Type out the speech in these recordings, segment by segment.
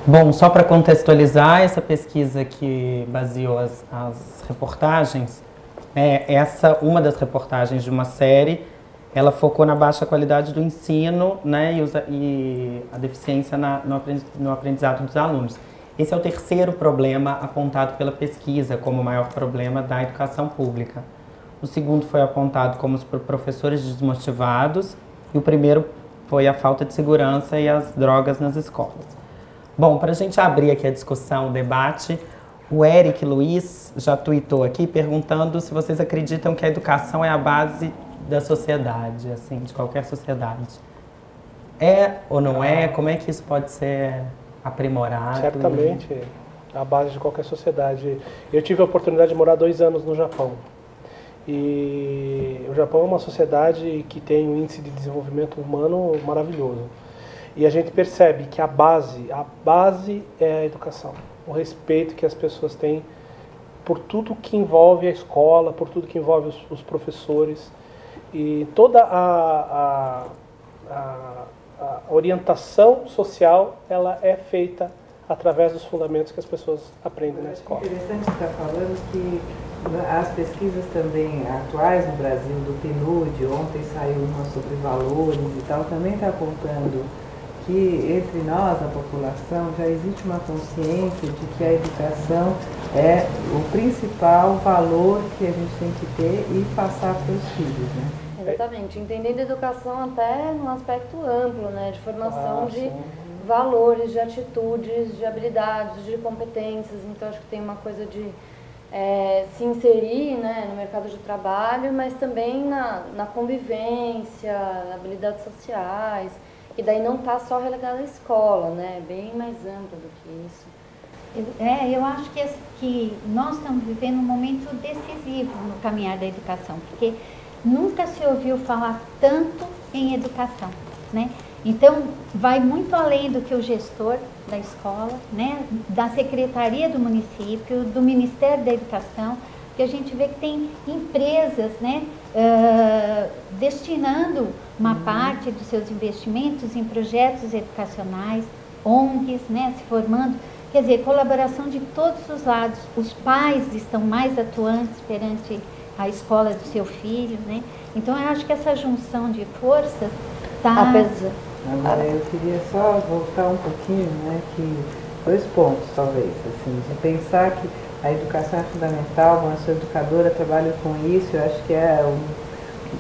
Bom, só para contextualizar, essa pesquisa que baseou as reportagens, uma das reportagens de uma série, ela focou na baixa qualidade do ensino, né, e a deficiência no aprendizado dos alunos. Esse é o terceiro problema apontado pela pesquisa como o maior problema da educação pública. O segundo foi apontado como os professores desmotivados e o primeiro foi a falta de segurança e as drogas nas escolas. Bom, para a gente abrir aqui a discussão, o debate, o Eric Luiz já tuitou aqui perguntando se vocês acreditam que a educação é a base da sociedade, assim, de qualquer sociedade. É ou não é? Como é que isso pode ser aprimorado? Certamente, a base de qualquer sociedade. Eu tive a oportunidade de morar 2 anos no Japão. E o Japão é uma sociedade que tem um índice de desenvolvimento humano maravilhoso. E a gente percebe que a base é a educação. O respeito que as pessoas têm por tudo que envolve a escola, por tudo que envolve os professores. E toda a orientação social, ela é feita através dos fundamentos que as pessoas aprendem na escola. É interessante estar falando que as pesquisas também atuais no Brasil, do PNUD, ontem saiu uma sobre valores e tal, também está apontando que entre nós, a população, já existe uma consciência de que a educação é o principal valor que a gente tem que ter e passar para os filhos, né? Exatamente, entendendo a educação até num aspecto amplo, né, de formação de valores, de atitudes, de habilidades, de competências. Então acho que tem uma coisa de se inserir, né, no mercado de trabalho, mas também na convivência, habilidades sociais, e daí não está só relegado à escola, né, bem mais ampla do que isso. Eu acho que nós estamos vivendo um momento decisivo no caminhar da educação, porque nunca se ouviu falar tanto em educação, né? Então, vai muito além do que o gestor da escola, né, da secretaria do município, do Ministério da Educação, que a gente vê que tem empresas, né, destinando uma parte dos seus investimentos em projetos educacionais, ONGs, né, se formando. Quer dizer, colaboração de todos os lados. Os pais estão mais atuantes perante a escola do seu filho, né? Então, eu acho que essa junção de forças está... Agora, eu queria só voltar um pouquinho, né, que 2 pontos, talvez, assim, de pensar que a educação é fundamental, uma sua educadora trabalha com isso, eu acho que é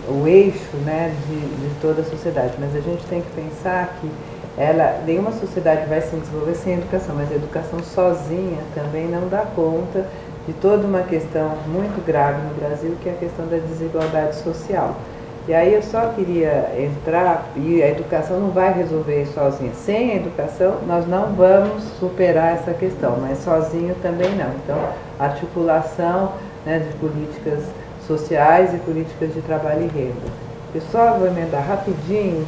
o eixo, né, de toda a sociedade, mas a gente tem que pensar que nenhuma sociedade vai se desenvolver sem educação, mas a educação sozinha também não dá conta de toda uma questão muito grave no Brasil, que é a questão da desigualdade social. E aí eu só queria entrar, e a educação não vai resolver sozinha. Sem a educação, nós não vamos superar essa questão, mas sozinho também não. Então, articulação, né, de políticas sociais e políticas de trabalho e renda. Eu só vou emendar rapidinho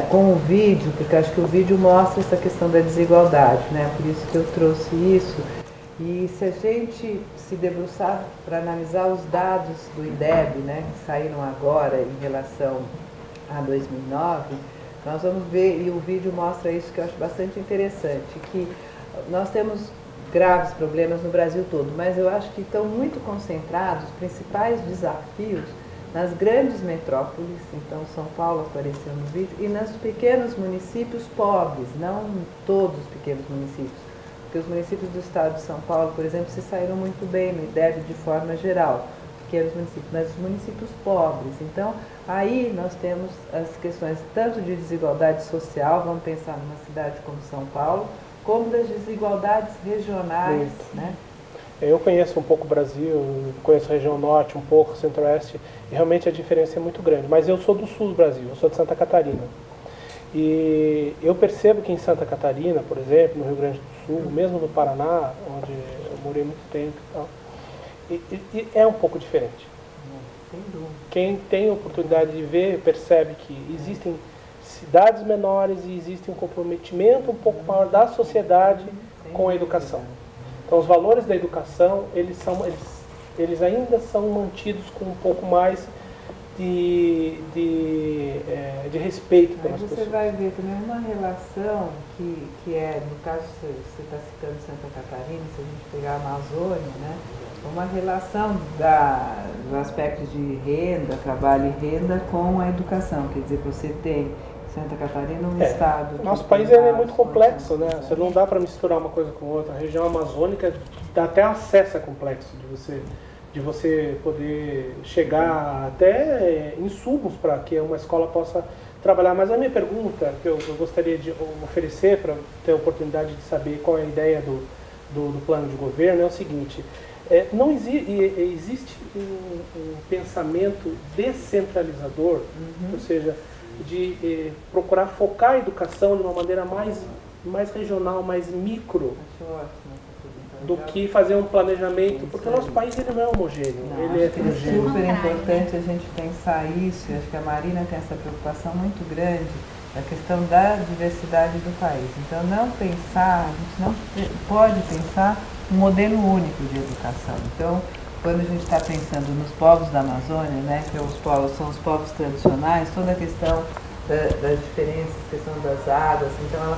com o vídeo, porque acho que o vídeo mostra essa questão da desigualdade, né? Por isso que eu trouxe isso. E se a gente se debruçar para analisar os dados do IDEB, né, que saíram agora em relação a 2009, nós vamos ver, e o vídeo mostra isso que eu acho bastante interessante, que nós temos graves problemas no Brasil todo, mas eu acho que estão muito concentrados os principais desafios nas grandes metrópoles, então São Paulo apareceu no vídeo, e nos pequenos municípios pobres, não todos os pequenos municípios. Porque os municípios do estado de São Paulo, por exemplo, se saíram muito bem no IDEB de forma geral, pequenos municípios, mas os municípios pobres. Então, aí nós temos as questões tanto de desigualdade social, vamos pensar numa cidade como São Paulo, como das desigualdades regionais, né? Eu conheço um pouco o Brasil, conheço a região norte, um pouco centro-oeste, e realmente a diferença é muito grande. Mas eu sou do sul do Brasil, eu sou de Santa Catarina. E eu percebo que em Santa Catarina, por exemplo, no Rio Grande do Sul, mesmo no Paraná, onde eu morei muito tempo e tal, e é um pouco diferente. Quem tem a oportunidade de ver percebe que existem cidades menores e existe um comprometimento um pouco maior da sociedade com a educação. Então os valores da educação, eles ainda são mantidos com um pouco mais de respeito pelas Aí pessoas. você vai ver também uma relação que é, no caso, você está citando Santa Catarina, se a gente pegar a Amazônia, né? Uma relação do aspecto de renda, trabalho e renda com a educação. Quer dizer, você tem Santa Catarina um estado... Nosso país é muito complexo, né? Você não dá para misturar uma coisa com outra. A região amazônica dá até acesso a complexo de você poder chegar até insumos para que uma escola possa trabalhar. Mas a minha pergunta, que eu gostaria de oferecer para ter a oportunidade de saber qual é a ideia do plano de governo, é o seguinte: não existe um pensamento descentralizador, ou seja, de procurar focar a educação de uma maneira mais regional, mais micro, do que fazer um planejamento, porque o nosso país ele não é homogêneo, ele é heterogêneo. É super importante a gente pensar isso, e acho que a Marina tem essa preocupação muito grande, a questão da diversidade do país. Então, a gente não pode pensar um modelo único de educação. Então, quando a gente está pensando nos povos da Amazônia, né, que são os povos tradicionais, toda a questão das diferenças, questão das águas, então ela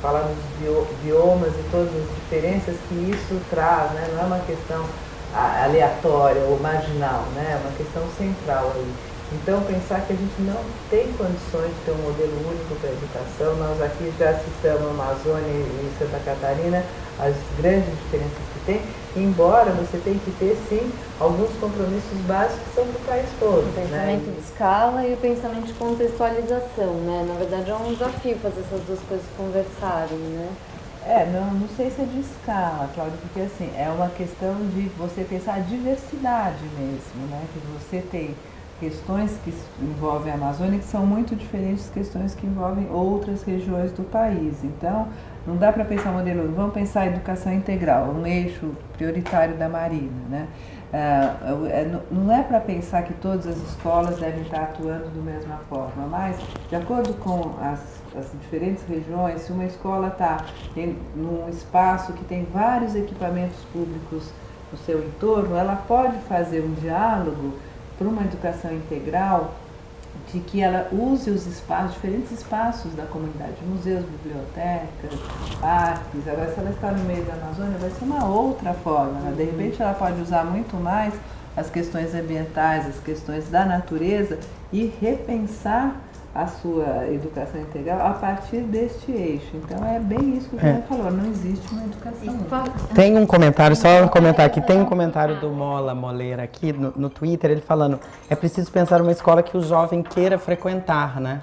fala dos biomas e todas as diferenças que isso traz, né, não é uma questão aleatória ou marginal, né, é uma questão central aí. Então, pensar que a gente não tem condições de ter um modelo único para a educação. Nós aqui já citamos Amazônia e Santa Catarina, as grandes diferenças que tem, embora você tenha que ter, sim, alguns compromissos básicos que são do país todo. O pensamento de escala e o pensamento de contextualização, né? Na verdade, é um desafio fazer essas duas coisas conversarem, né? Não sei se é de escala, Cláudia, porque assim, é uma questão de você pensar a diversidade mesmo, né? Que você tem questões que envolvem a Amazônia que são muito diferentes das questões que envolvem outras regiões do país. Então, não dá para pensar modelo, vamos pensar a educação integral, um eixo prioritário da Marina, né? Não é para pensar que todas as escolas devem estar atuando da mesma forma, mas, de acordo com as diferentes regiões, se uma escola está num espaço que tem vários equipamentos públicos no seu entorno, ela pode fazer um diálogo para uma educação integral, de que ela use os diferentes espaços da comunidade, museus, bibliotecas, parques. Agora, se ela está no meio da Amazônia, vai ser uma outra forma, né? De repente, ela pode usar muito mais as questões ambientais, as questões da natureza e repensar a sua educação integral a partir deste eixo. Então, é bem isso que o Fernando falou, não existe uma educação única. Tem um comentário, só comentar aqui, tem um comentário do Moleira aqui no Twitter, ele falando, é preciso pensar uma escola que o jovem queira frequentar, né?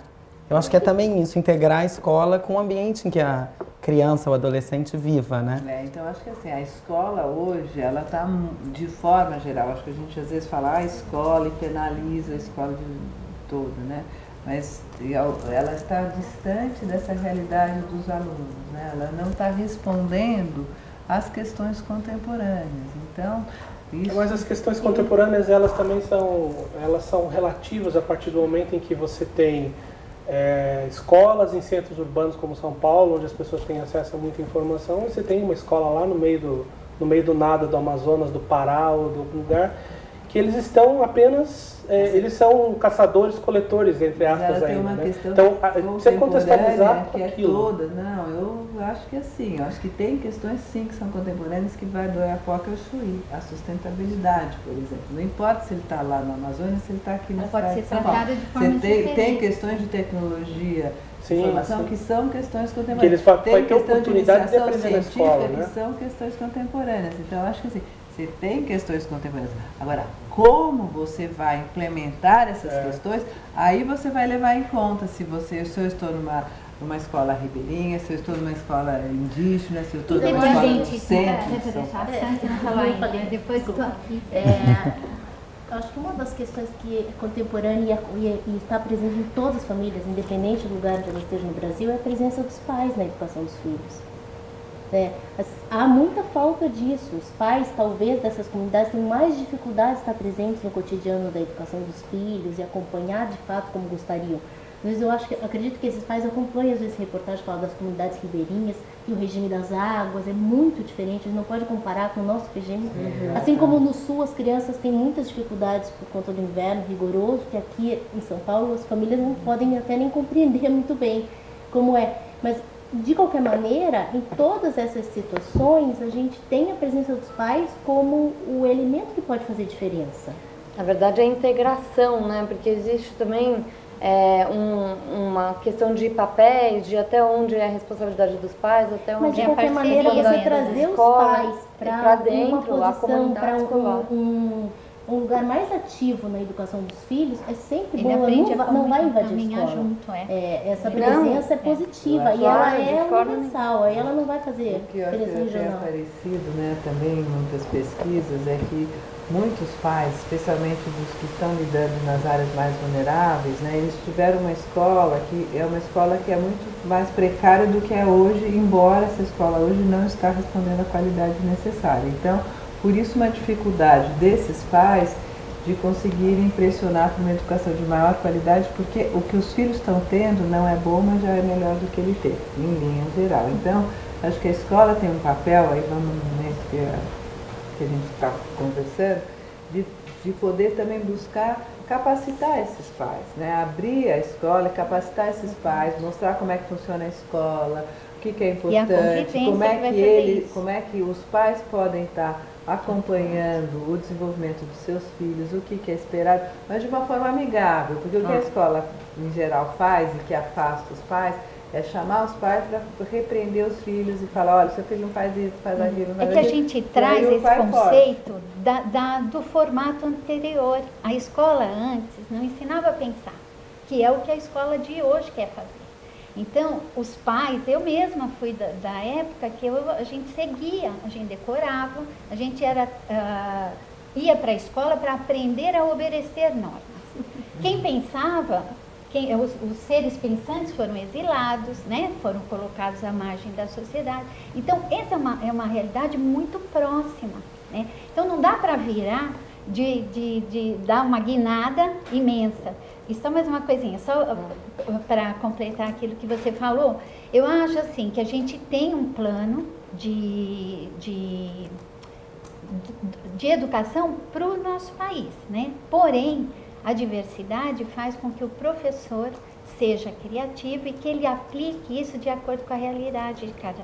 Eu acho que é também isso, integrar a escola com o ambiente em que a criança ou adolescente viva, né? Então, acho que assim, a escola hoje, ela está de forma geral, acho que a gente às vezes fala a escola e penaliza a escola toda, né? Mas ela está distante dessa realidade dos alunos, né? Ela não está respondendo às questões contemporâneas. Então, mas as questões contemporâneas, elas também são relativas a partir do momento em que você tem escolas em centros urbanos como São Paulo, onde as pessoas têm acesso a muita informação, e você tem uma escola lá no meio do nada, do Amazonas, do Pará ou de algum lugar, que eles estão apenas... eles são caçadores-coletores, entre aspas, ainda, né? Então, você contextualizar que aquilo. Toda, não, eu acho que assim, eu acho que tem questões sim que são contemporâneas que vai do Oiapoque ao Chuí, a sustentabilidade, por exemplo. Não importa se ele está lá no Amazônia, se ele está aqui no pode ser tratada de forma diferente. Tem questões de tecnologia, informação, que são questões contemporâneas. Que eles vai ter oportunidade de aprender na escola, né? Que são questões contemporâneas. Então, eu acho que assim, você tem questões contemporâneas. Agora, como você vai implementar essas questões, aí você vai levar em conta se eu estou numa escola ribeirinha, se eu estou numa escola indígena, se eu estou numa escola no centro. Depois estou aqui. Acho que uma das questões que é contemporânea e está presente em todas as famílias, independente do lugar onde elas estejam no Brasil, é a presença dos pais na educação dos filhos. Há muita falta disso. Os pais, talvez, dessas comunidades têm mais dificuldade de estar presentes no cotidiano da educação dos filhos e acompanhar de fato como gostariam. Às vezes acredito que esses pais acompanham às vezes reportagens que falam das comunidades ribeirinhas e o regime das águas é muito diferente, a gente não pode comparar com o nosso regime. Assim como no sul as crianças têm muitas dificuldades por conta do inverno rigoroso, que aqui em São Paulo as famílias não podem até nem compreender muito bem como é. Mas de qualquer maneira, em todas essas situações, a gente tem a presença dos pais como o elemento que pode fazer diferença. Na verdade, é a integração, né? Porque existe também uma questão de papéis, de até onde é a responsabilidade dos pais, até onde Mas de qualquer maneira, você trazer os pais para dentro, uma a comunidade posição, escolar. Um lugar mais ativo na educação dos filhos é sempre Ele bom, aprende não vai invadir a caminhar escola. junto, Essa presença é positiva e ela é universal, aí ela não vai fazer o que eu acho que tem regional. aparecido, né, também em muitas pesquisas é que muitos pais, especialmente dos que estão lidando nas áreas mais vulneráveis, né, eles tiveram uma escola que é muito mais precária do que é hoje, embora essa escola hoje não está respondendo à qualidade necessária. Então, por isso uma dificuldade desses pais de conseguirem pressionar por uma educação de maior qualidade, porque o que os filhos estão tendo não é bom, mas já é melhor do que ele teve, em linha geral. Então, acho que a escola tem um papel, aí vamos no momento que a gente está conversando, de poder também buscar capacitar esses pais, né? Abrir a escola, capacitar esses pais, mostrar como é que funciona a escola, o que é importante, como é que os pais podem estar acompanhando o desenvolvimento dos seus filhos, o que é esperado, mas de uma forma amigável, porque o que a escola em geral faz e que afasta os pais é chamar os pais para repreender os filhos e falar, olha, seu filho não faz isso, faz aquilo, não faz É que a aquilo. gente traz esse conceito do formato anterior. A escola antes não ensinava a pensar, que é o que a escola de hoje quer fazer. Então, os pais, eu mesma fui da época que a gente seguia, a gente decorava, a gente ia para a escola para aprender a obedecer normas. Quem pensava, os seres pensantes foram exilados, né? Foram colocados à margem da sociedade. Então, essa é uma realidade muito próxima, né? Então, não dá para virar de dar uma guinada imensa. E só mais uma coisinha, só para completar aquilo que você falou, eu acho assim que a gente tem um plano de educação para o nosso país, né? Porém, a diversidade faz com que o professor seja criativo e que ele aplique isso de acordo com a realidade de cada